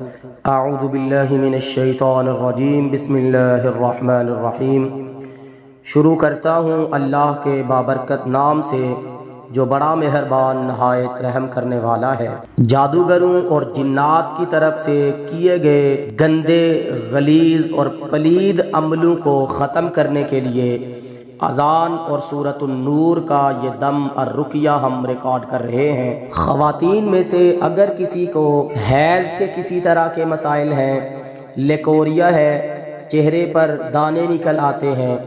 अऊज़ु बिल्लाहि मिनश्शैतानिर्रजीम बिस्मिल्लाहिर्रहमानिर्रहीम। शुरू करता हूँ अल्लाह के बाबरकत नाम से जो बड़ा मेहरबान नहायत रहम करने वाला है। जादूगरों और जिन्नात की तरफ से किए गए गंदे, गलीज़ और पलीद अमलों को ख़त्म करने के लिए अज़ान और सूरतुन नूर का ये दम और रुकिया हम रिकॉर्ड कर रहे हैं। ख़वातीन में से अगर किसी को हैज़ के किसी तरह के मसाइल हैं, लेकोरिया है, चेहरे पर दाने निकल आते हैं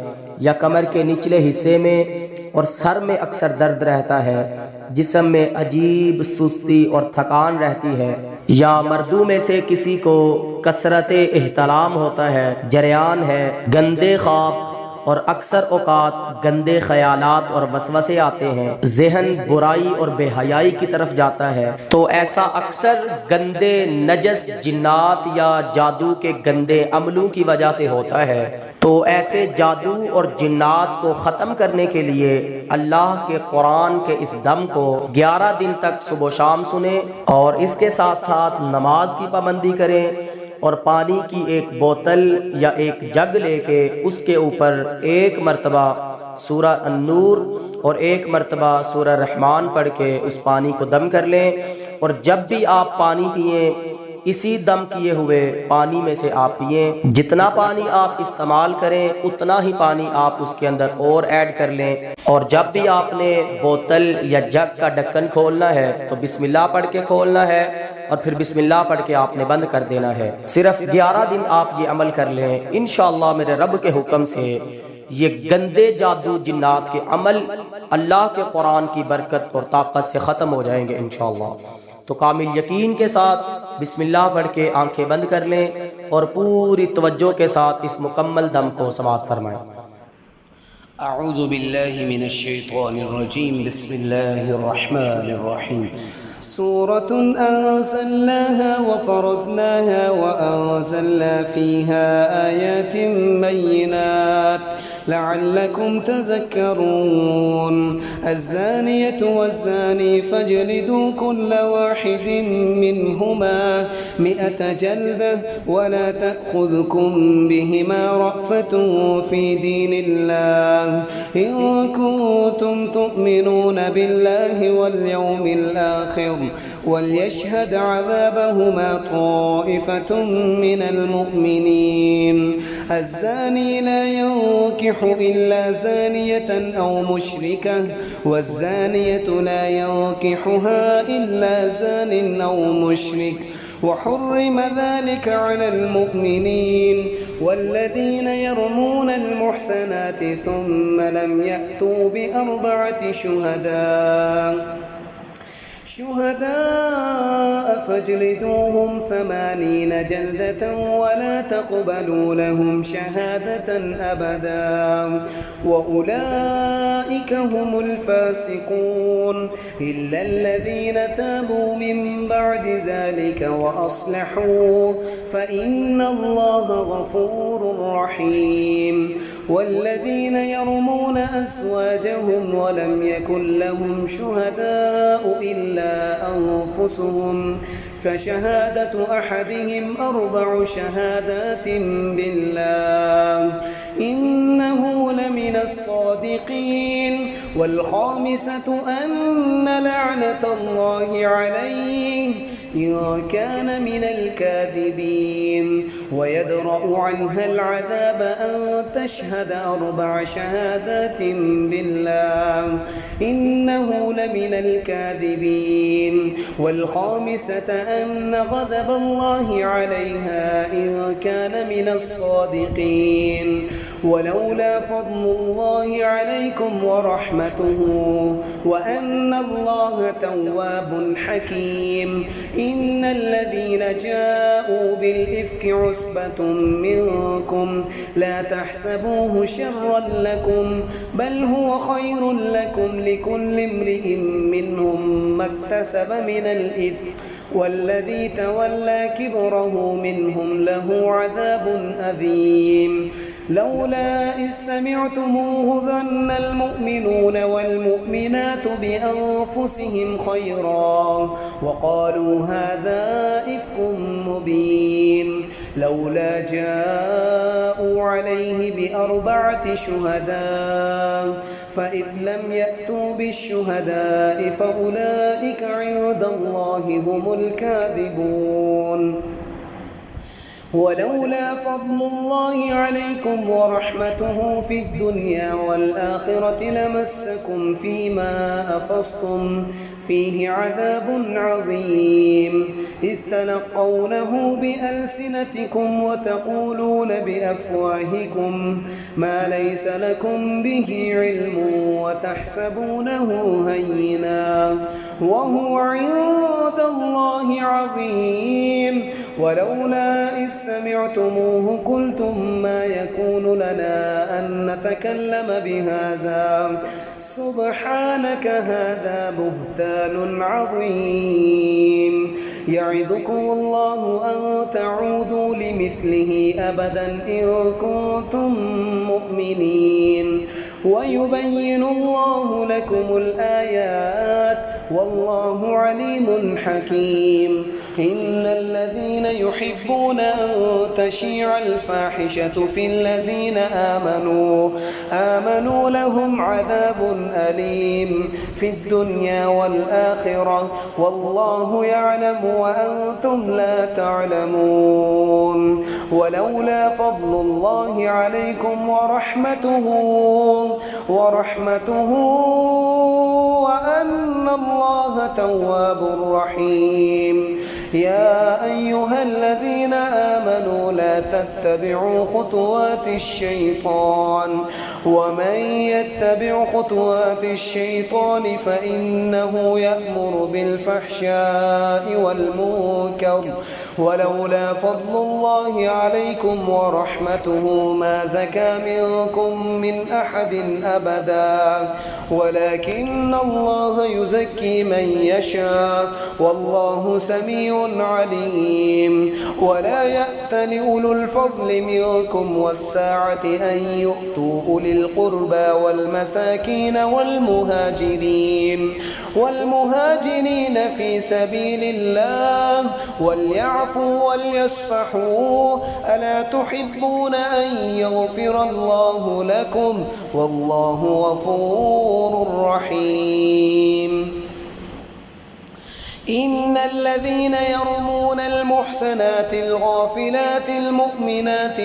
या कमर के निचले हिस्से में और सर में अक्सर दर्द रहता है, जिस्म में अजीब सुस्ती और थकान रहती है, या मर्दों में से किसी को कसरत एहतलाम होता है, जरियान है, गंदे ख्वाब और अक्सर औकात गंदे ख्यालात और वसवसे आते हैं, ज़हन बुराई और बेहयाई की तरफ जाता है, तो ऐसा अक्सर गंदे नजस जिन्नात या जादू के गंदे अमलों की वजह से होता है। तो ऐसे जादू और जिन्नात को ख़त्म करने के लिए अल्लाह के कुरान के इस दम को 11 दिन तक सुबह शाम सुने और इसके साथ साथ नमाज की पाबंदी करें और पानी की एक बोतल या एक जग लेके उसके ऊपर एक मरतबा सूरा अन-नूर और एक मरतबा सूरा रहमान पढ़ के उस पानी को दम कर लें। और जब भी आप पानी पिएं, इसी दम किए हुए पानी में से आप पिएं। जितना पानी आप इस्तेमाल करें उतना ही पानी आप उसके अंदर और ऐड कर लें। और जब भी आपने बोतल या जग का ढक्कन खोलना है तो बिस्मिल्लाह पढ़ के खोलना है और फिर बिस्मिल्लाह पढ़ के आपने बंद कर देना है। सिर्फ 11 दिन आप ये अमल कर लें, इंशाअल्लाह मेरे रब के हुक्म से ये गंदे जादू जिन्नात के अमल अल्लाह के कुरान की बरकत और ताकत से ख़त्म हो जाएंगे इंशाअल्लाह। तो कामिल यकीन के साथ बिस्मिल्लाह पढ़ के आंखें बंद कर लें और पूरी तवज्जो के साथ इस मुकम्मल दम को समाप्त फरमाएं। अऊज़ु बिल्लाहि मिनश्शैतानिर्रजीम बिस्मिल्लाहिर्रहमानिर्रहीम। सूरतुन अंज़लनाहा व फ़रज़नाहा व अंज़लना फ़ीहा आयातिन बय्यिनात लअल्लकुम तज़क्करून। अज़्ज़ानियतु वज़्ज़ानी फ़जलिदू कुल्ल वाहिदिन मिनहुमा मिअत जल्दह व ला तअख़ुज़कुम बिहिमा रअफ़तुन फ़ी दीनिल्लाह इन कुन्तुम तुअमिनून बिल्लाहि वल यौमिल आखिर वलियशहद अज़ाबहुमा ताइफ़तुन मिनल मुअमिनीन। अज़्ज़ानी ला यंकिहु इल्ला ज़ानियतन औ मुशरिकह वज़्ज़ानियतु ला यंकिहुहा इल्ला ज़ानिन औ मुशरिक वहुर्रिम ज़ालिका अलल मुअमिनीन वल्लज़ीन यरमूनल मुहसनाति सुम्मा लम यअतू बिअरबअति शुहदाء फजलिदूहुम 80 जल्दة वला तक़बलू लहुम शहादतन अबदा वउलाइका हुमुल फ़ासिक़ून इल्लल्लज़ीन ताबू मिन बअदि ज़ालिका वअस्लहू फ़इन्नल्लाहा गफ़ूरुर रहीम। वल्लज़ीन यरमून अज़वाजहुम वलम यकुन लहुम शुहदाء इल्ला أنفسهم فشهادة أحدهم 4 شهادات بالله إنه لمن الصادقين والخامسة أن لعنة الله عليه إن كان من الكاذبين ويدرأ عنها العذاب أن تشهد 4 شهادات بالله إنه لمن الكاذبين والخامسة أن غضب الله عليها إن كان من الصادقين ولولا فضل الله عليكم ورحمته وأن الله تواب حكيم إن الذين جاءوا بالإفك عصبة منكم لا تحسبوه شرا لكم بل هو خير لكم لكل امرئ منهم ما اكتسب من الإثم والذي تولى كبره منهم له عذاب أليم لولا إذ سمعتموه ظن المؤمنون والمؤمنات بأنفسهم خيرا وقالوا هذا إفك مبين لولا جاءوا عليه بأربعة شهداء فإذ لم يأتوا بالشهداء فأولئك عند الله هم الكاذبون ولولا فضل الله عليكم ورحمته في الدنيا والآخرة لمسكم فيما أفضتم فيه عذاب عظيم إذ تلقونه بألسنتكم وتقولون بأفواهكم ما ليس لكم به علم وتحسبونه هينا وهو عند الله عظيم ولولا إذ سمعتموه قلتم ما يكون لنا أن نتكلم بهذا سبحانك هذا بهتان عظيم يعظكم الله أن تعودوا لمثله أبدا إن كنتم مؤمنين ويبين الله لكم الآيات والله عليم حكيم إن الذين يحبون أن تشيع الفاحشة في الذين آمنوا لهم عذاب أليم في الدنيا والآخرة والله يعلم وأنتم لا تعلمون ولولا فضل الله عليكم ورحمته وأن الله تواب رحيم يا أيها الذين آمنوا لا تتبعوا خطوات الشيطان ومن يتبع خطوات الشيطان فإنه يأمر بالفحشاء والمنكر ولولا فضل الله عليكم ورحمته ما زكى منكم من أحد أبدا ولكن الله يزكي من يشاء والله سميع عليم ولا يأتل أولو الفضل منكم والساعة أن يؤتوا أولي القربى والمساكين والمهاجرين في سبيل الله وليعفوا وليصفحوا ألا تحبون أن يغفر الله لكم والله غفور رحيم إن الذين يرمون المحسنات الغافلات المؤمنات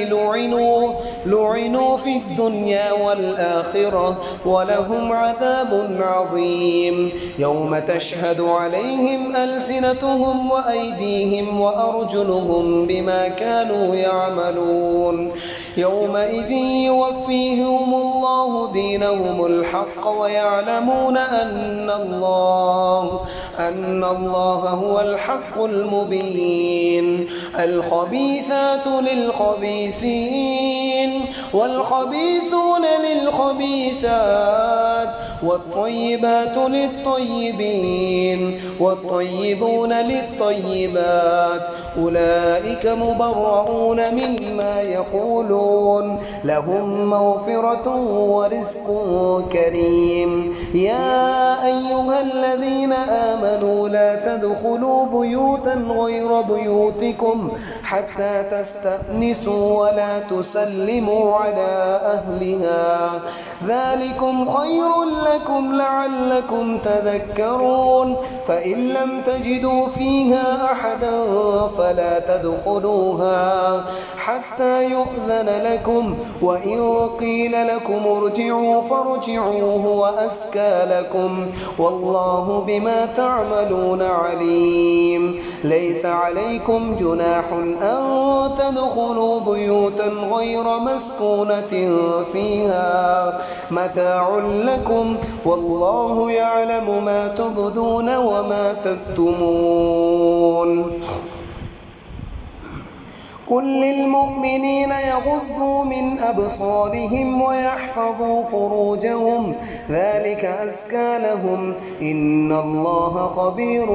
لعنوا في الدنيا والآخرة ولهم عذاب عظيم يوم تشهد عليهم ألسنتهم وأيديهم وأرجلهم بما كانوا يعملون يومئذ يوفيهم الله دينهم الحق ويعلمون أن الله هو الحق المبين الخبيثات للخبيثين والخبيثون للخبيثات والطيبات للطيبين والطيبون للطيبات أولئك مبرؤون مما يقولون لهم مغفرة ورزق كريم يا أيها الذين آمنوا لا تدخلوا بيوتا غير بيوتكم حتى تستأنسوا ولا تسلموا على أهلها ذلكم خير لكم لعلكم تذكرون فإن لم تجدوا فيها أحدا فلا تدخلوها حتى يؤذن لكم وإن قيل لكم ارجعوا فارجعوا هو أزكى لكم والله بما تعملون عليم ليس عليكم جناح أن تدخلوا بيوتا غير مسكونة فيها متاع لكم والله يعلم ما تبدون وما تكتمون قل للمؤمنين يغضوا من أبصارهم ويحفظوا فروجهم ذلك أزكى لهم إن الله خبير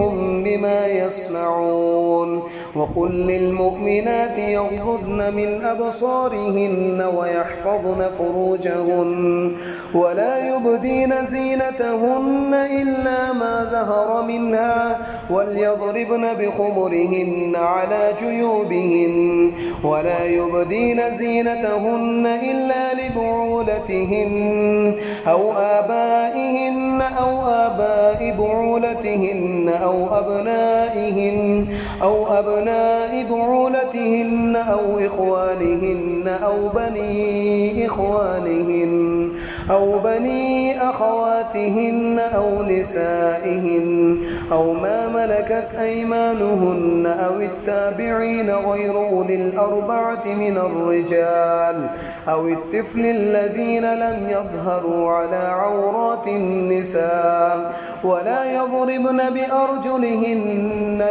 بما يصنعون وقل للمؤمنات يغضضن من أبصارهن ويحفظن فروجهن ولا يبدين زينتهن إلا ما ظهر منها وليضربن بخمرهن على جيوبهن ولا يبدين زينتهن إلا لبعولتهن أو آبائهن أو آباء بعولتهن أو أبناء بعولتهن أو إخوانهن أو بني أخواتهن أو نسائهن أو ما ملكت أيمانهن أو التابعين غير أولي الأربعة من الرجال أو الطفل الذين لم يظهروا على عورات النساء ولا يضربن بأرجلهن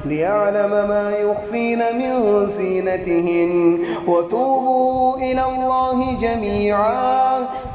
ليعلم ما يخفين من زينتهن وتوبوا إلى الله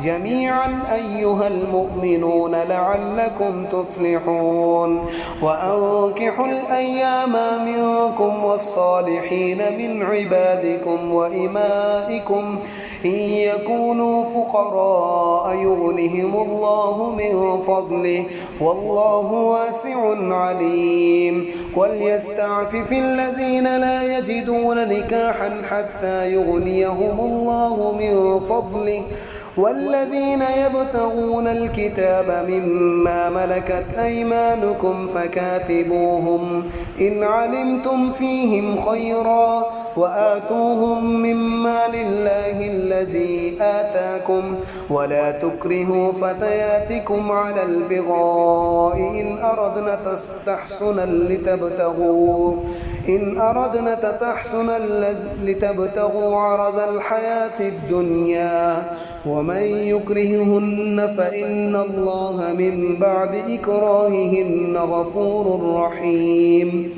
جميعا أيها المؤمنون لعلكم تفلحون وأنكحوا الأيام منكم والصالحين من عبادكم وإمائكم إن يكونوا فقراء يغنهم الله من فضله والله واسع عليم وليستعفف الذين لا يجدون نكاحا حتى يغنيهم الله من فضله والذين يبتغون الكتاب مما ملكت أيمانكم فكاتبوهم إن علمتم فيهم خيرا وآتوهم مما لله الذي آتاكم ولا تكرهوا فتياتكم على البغاء إن أردنا تحسنا لتبتغوا عرض الحياة الدنيا ومن يكرههن فإن الله من بعد إكراههن غفور رحيم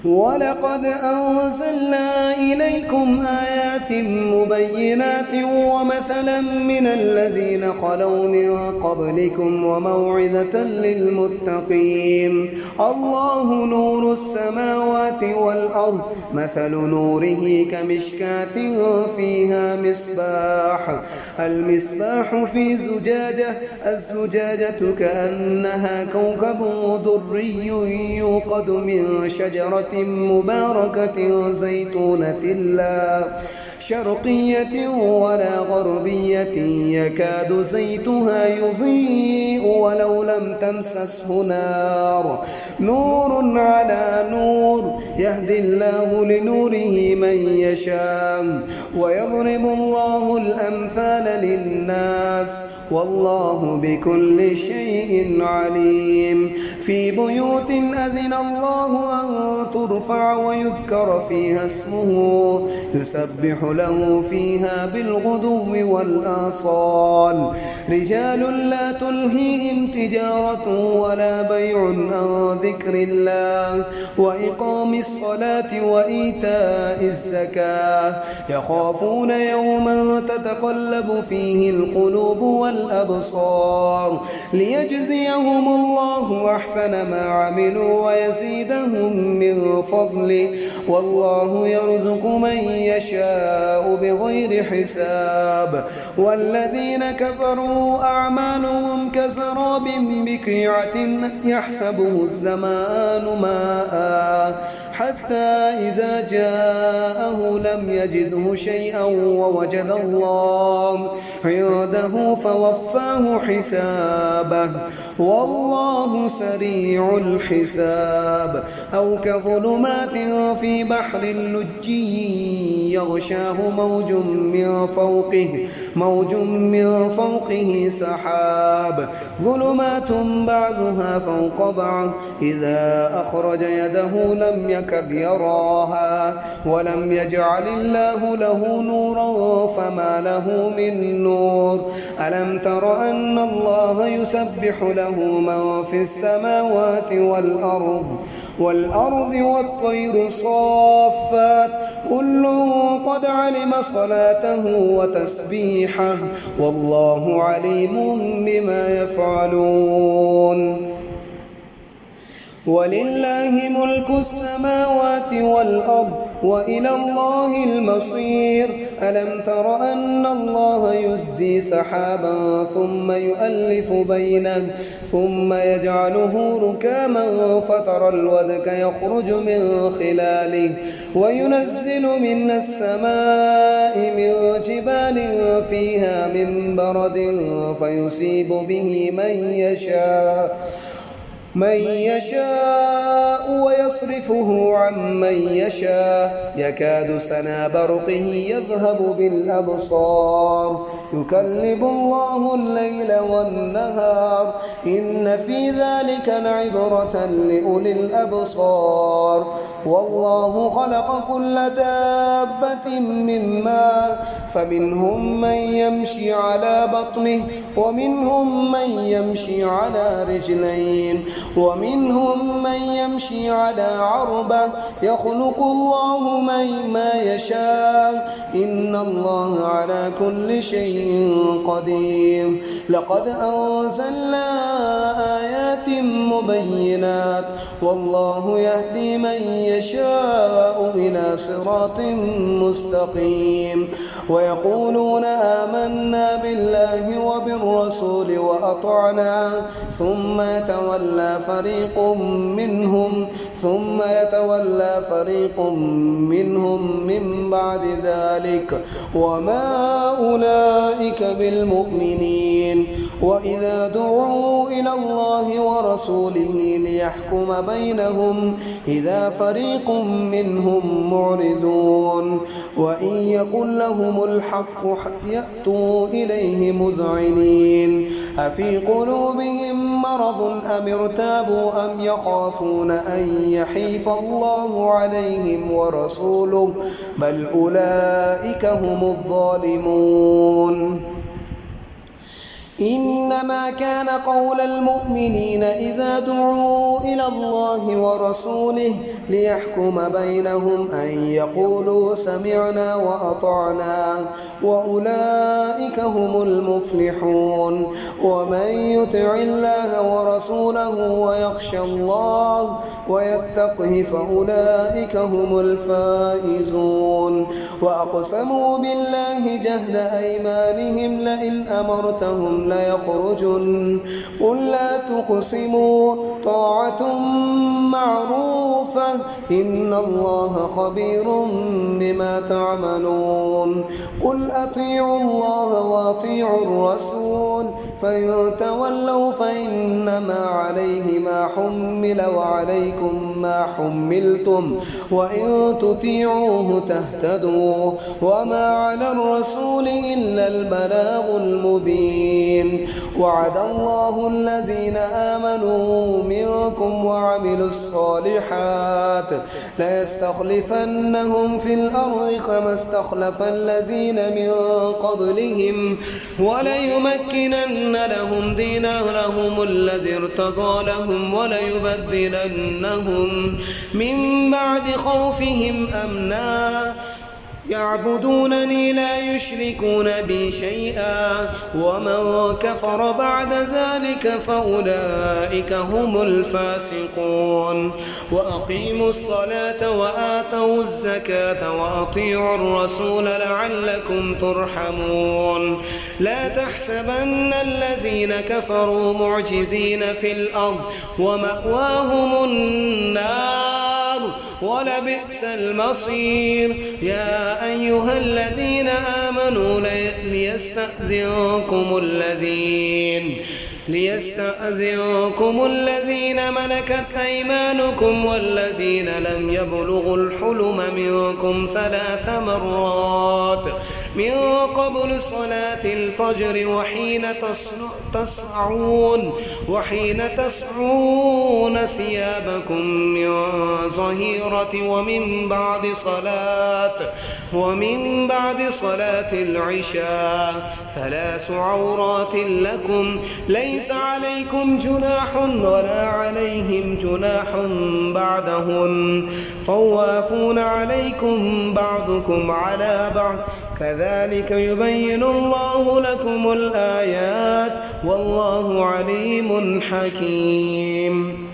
ولقد أنزلنا إليكم آيات مبينات ومثلا من الذين خلوا من قبلكم وموعظة للمتقين الله نور السماوات والأرض مثل نوره كمشكاة فيها المصباح في زجاجة الزجاجة كأنها كوكب دري يوقد من شجرة مباركة زيتونة لا شرقية ولا غربية يكاد زيتها يضيء ولو لم تمسسه نور على نور يهدي الله لنوره من يشاء ويضرب الله الأمثال للناس والله بكل شيء عليم في بيوت أذن الله أن ترفع ويذكر فيها اسمه يسبح له فيها بالغدو والآصال رجال لا تلهيهم تجارة ولا بيع عن ذكر الله وإقام الصلاة وإيتاء الزكاة يخافون يوما تتقلب فيه القلوب والأبصار ليجزيهم الله أحسن ما عملوا ويزيدهم من فضله والله يرزق من يشاء بغير حساب والذين كفروا أعمالهم كسراب بقيعة يحسبه الزمان ماء حتى إذا جاءه لم يجده شيئا ووجد الله عنده فوفاه حسابه والله سريع الحساب أو كظلمات في بحر اللجي يغشاه موج من فوقه سحاب ظلمات بعضها فوق بعض إذا أخرج يده لم يكد يراها ولم يجعل الله له نورا فما له من نور ألم تر أن الله يسبح له من في السماوات والأرض والطير صافات كل قد علم صلاته وتسبيحه والله عليم بما يفعلون ولله ملك السماوات والأرض وإلى الله المصير. ألم تر أن الله يزجي سحابا ثم يؤلف بينه ثم يجعله ركاما فترى الودك يخرج من خلاله وينزل من السماء من جبال فيها من برد فيصيب به من يشاء ويصرفه عن من يشاء يكاد سنا برقه يذهب بالأبصار يكلب الله الليل والنهار إن في ذلك لعبرة لأولي الأبصار. والله خلق كل دابة من ماء فمنهم من يمشي على بطنه ومنهم من يمشي على رجلين ومنهم من يمشي على عربة يخلق الله ما يشاء إن الله على كل شيء قدير. لقد أنزلنا آيات مبينات والله يهدي من يشاء إلى صراط مستقيم. ويقولون آمنا بالله وبالرسول وأطعنا ثم يتولى فريق منهم من بعد ذلك وما أولئك بالمؤمنين. وإذا دعوا إلى الله ورسوله ليحكم بينهم إذا فريق منهم معرضون وإن يكن لهم الحق يأتوا إليه مذعنين. أفي قلوبهم مرض أم ارتابوا أم يخافون أن يحيف الله عليهم ورسوله بل أولئك هم الظالمون. إنما كان قول المؤمنين إذا دعوا إلى الله ورسوله ليحكم بينهم أن يقولوا سمعنا وأطعنا وأولئك هم المفلحون. ومن يطع الله ورسوله ويخشى الله ويتقه فأولئك هم الفائزون. وأقسموا بالله جهد أيمانهم لئن أمرتهم ليخرجن قل لا تقسموا طاعة معروفة إن الله خبير بما تعملون. قل أطيعوا الله وأطيعوا الرسول فإن تولوا فإنما عليه ما حمل وعليكم ما حملتم وإن تطيعوه تهتدوا وما على الرسول إلا البلاغ المبين. وعد الله الذين آمنوا منكم وعملوا الصالحات ليستخلفنهم في الأرض كما استخلف الذين من قبلهم وليمكنن لهم دينهم الذي ارتضى لهم وليبدلنهم من بعد خوفهم أمنا يعبدونني لا يشركون بي شيئا ومن كفر بعد ذلك فأولئك هم الفاسقون. وأقيموا الصلاة وآتوا الزكاة وأطيعوا الرسول لعلكم ترحمون. لا تحسبن الذين كفروا معجزين في الأرض ومأواهم النار ولبئس المصير. يا أيها الذين آمنوا ليستأذنكم الذين ملكت أيمانكم والذين لم يبلغوا الحلم منكم 3 مرات من قبل صلاة الفجر وحين تسعون ثيابكم من ظهيرة ومن بعد صلاة العشاء 3 عورات لكم ليس عليكم جناح ولا عليهم جناح بعدهن طوافون عليكم بعضكم على بعض كذلك يبين الله لكم الآيات والله عليم حكيم.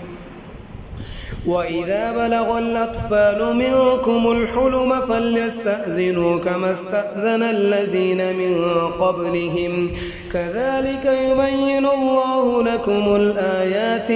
وإذا بلغ الأطفال منكم الحلم فليستأذنوا كما استأذن الذين من قبلهم كذلك يبين الله لكم الآيات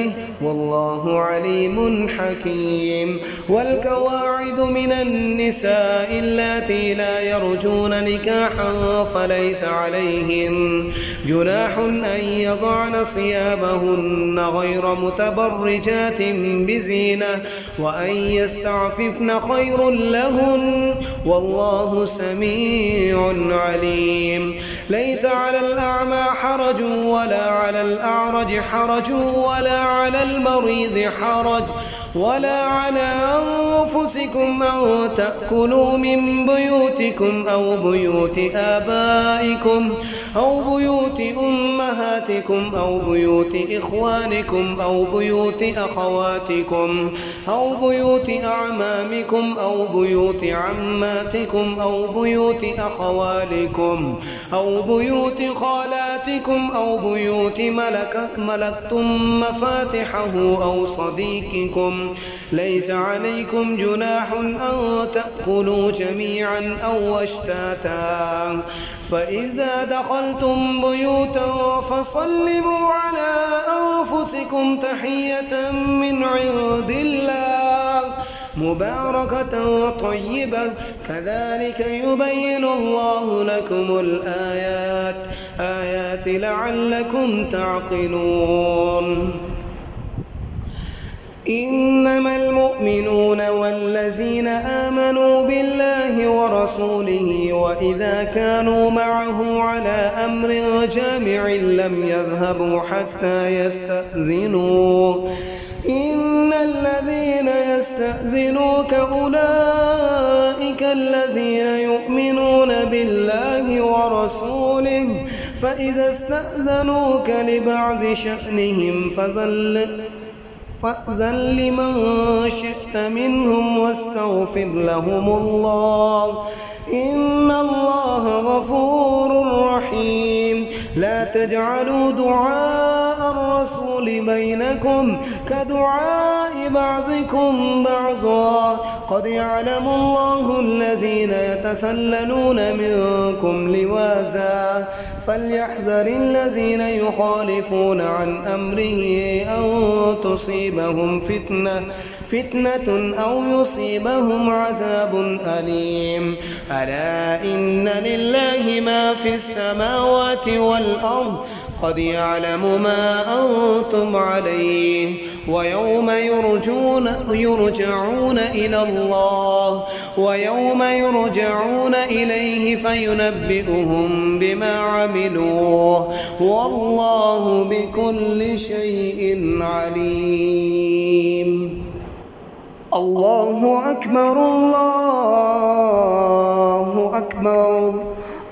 والله عليم حكيم. والقواعد من النساء اللاتي لا يرجون نكاحا فليس عليهن جناح أن يضعن ثيابهن غير متبرجات بزينة وأن يستعففن خير لهن والله سميع عليم. ليس على الأعمى حرج ولا على الأعرج حرج ولا على المريض حرج ولا على أنفسكم أن تأكلوا من بيوتكم أو بيوت آبائكم أو بيوت أمهاتكم أو بيوت إخوانكم أو بيوت أخواتكم أو بيوت أعمامكم أو بيوت عماتكم أو بيوت أخوالكم أو بيوت خالاتكم أو بيوت ملكتم مفاتحه أو صديقكم. ليس عليكم جناح أن تأكلوا جميعا أو أشتاتا فإذا دخلتم بيوتا فسلموا على أنفسكم تحية من عند الله مباركة طيبة كذلك يبين الله لكم الآيات لعلكم تعقلون. إنما المؤمنون والذين آمنوا بالله ورسوله وإذا كانوا معه على أمر جامع لم يذهبوا حتى يستأذنوه إن الذين يستأذنوك أولئك الذين يؤمنون بالله ورسوله فإذا استأذنوك لبعض شأنهم فأذن لمن شئت منهم واستغفر لهم الله إن الله غفور رحيم. لا تجعلوا دعاء الرسول بينكم كدعاء بعضكم بعضا قد يعلم الله الذين يتسللون منكم لواذا فليحذر الذين يخالفون عن أمره أن تصيبهم فتنة أو يصيبهم عذاب أليم. ألا إن لله ما في السماوات والأرض قد يعلم ما أنتم عليه ويوم يرجعون إليه فينبئهم بما عملوا والله بكل شيء عليم. الله أكبر الله أكبر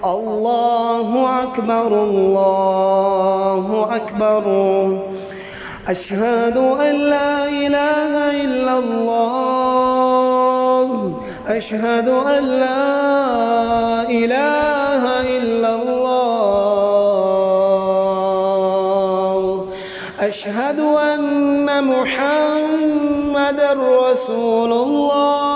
الله أكبر الله أكبر أشهد أن لا إله إلا الله أشهد أن لا إله إلا الله أشهد أن محمدًا رسول الله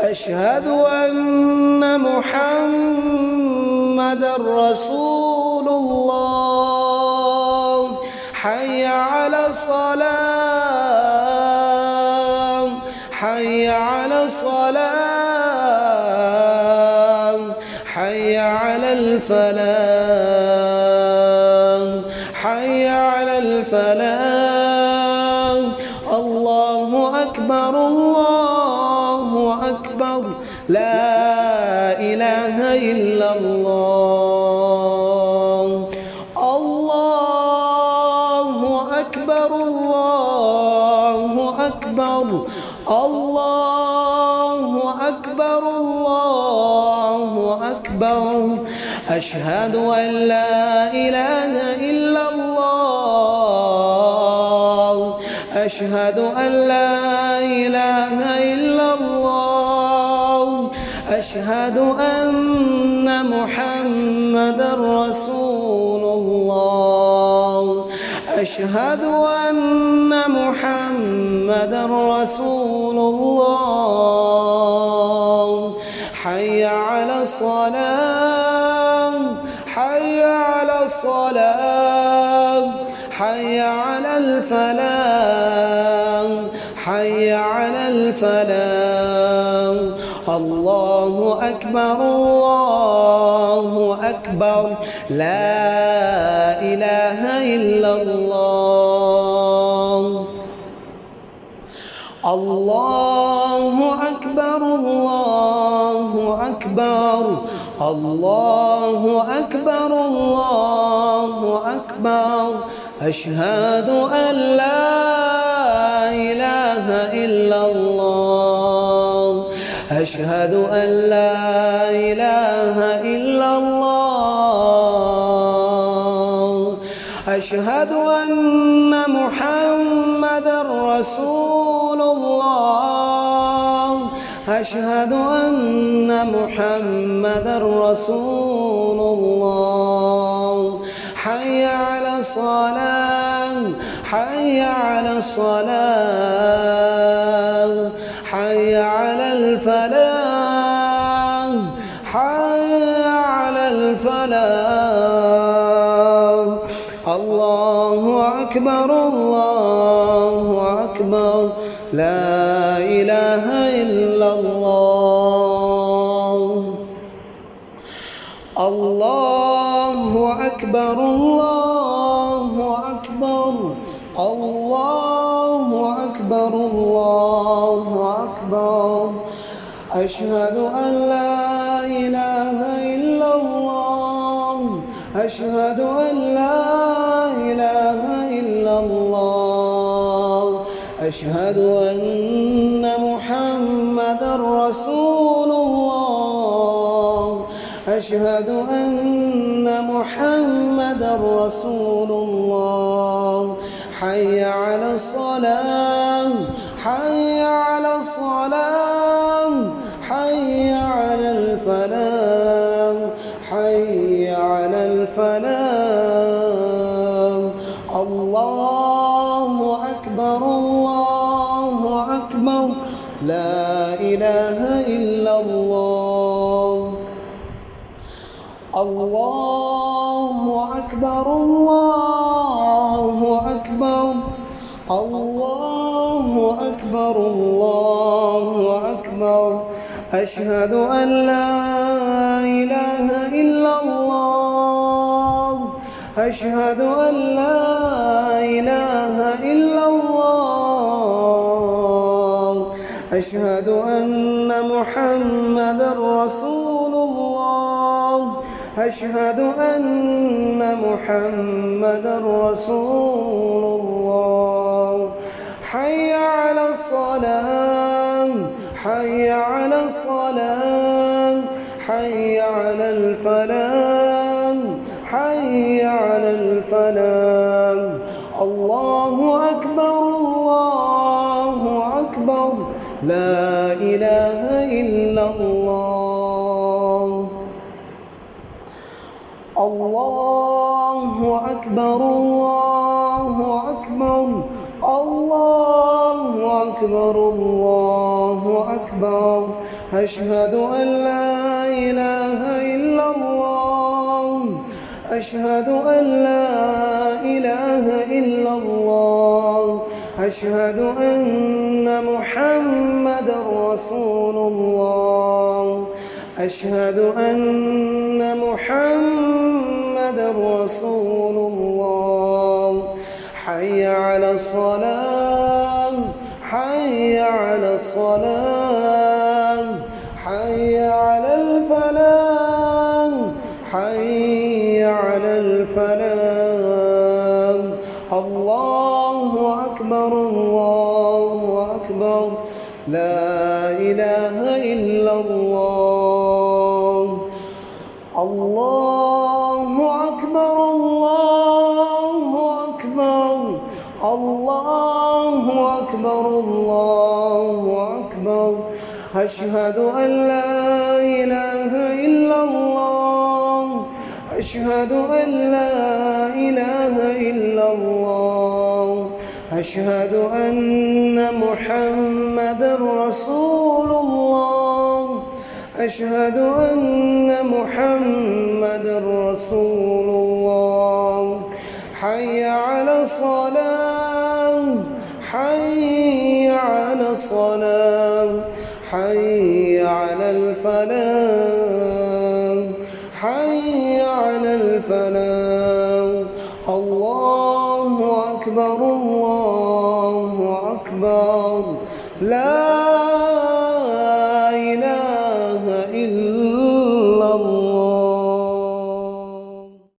أشهد أن محمدًا رسول الله حي على الصلاة حي على الصلاة حي على الفلاح حي على الفلاح الله أكبر الله أكبر لا إله إلا الله الله أكبر الله أكبر الله أكبر الله أكبر أشهد أن لا إله إلا الله أشهد أن لا إله إلا الله أشهد أن محمدًا رسول الله أشهد أن محمدًا رسول الله. حي على الصلاة، حي على الصلاة، حي على الفلاح، حي على الفلاح. الله أكبر، الله أكبر، لا إله إلا الله. الله أكبر، الله أكبر، الله أكبر، الله أكبر. أشهد أن لا إله إلا الله، أشهد أن لا إله إلا الله. أشهد أن محمدًا رسول الله، أشهد أن محمدًا رسول الله. حي على الصلاة، حي على الصلاة، حي على الفلاح، حي على الفلاح. الله أكبر، الله أكبر، لا إله إلا الله. الله أكبر، الله أكبر، الله أكبر، الله أكبر. أشهد أن لا إله إلا الله، أشهد أن لا إله إلا الله. أشهد أن محمدًا رسول الله، أشهد أن محمدًا رسول الله. حي على الصلاة، حي على الصلاة، حي على الفلاح، حي على الفلاح. الله أكبر، الله أكبر، لا إله إلا الله. الله أكبر، الله أكبر، الله أكبر، الله أكبر. أشهد أن لا إله إلا الله، أشهد أن لا إله إلا الله. أشهد أن محمدًا رسول الله، أشهد أن محمدًا رسول الله. حي على الصلاة، حي على الصلاة، حي على الفلاح، حي على الفلاح. الله أكبر، الله أكبر، لا إله إلا الله. الله أكبر، الله أكبر، الله أكبر، الله أكبر. أشهد أن لا إله إلا الله، أشهد أن لا إله إلا الله. أشهد أن محمدًا رسول الله، أشهد أن محمدًا رسول الله. حي على الصلاة، حي على الصلاة، حي على الفلاح، حي على الفلاح. الله أكبر، الله أكبر، لا إله إلا الله. الله أكبر، الله أكبر، الله أكبر، الله أكبر. أشهد أن لا إله إلا الله، أشهد أن لا إله إلا الله. أشهد أن محمدا رسول الله أشهد أن محمدا رسول الله حي على الصلاة حي على الصلاة حي على الفلاح حي على الفلاح الله أكبر الله أكبر لا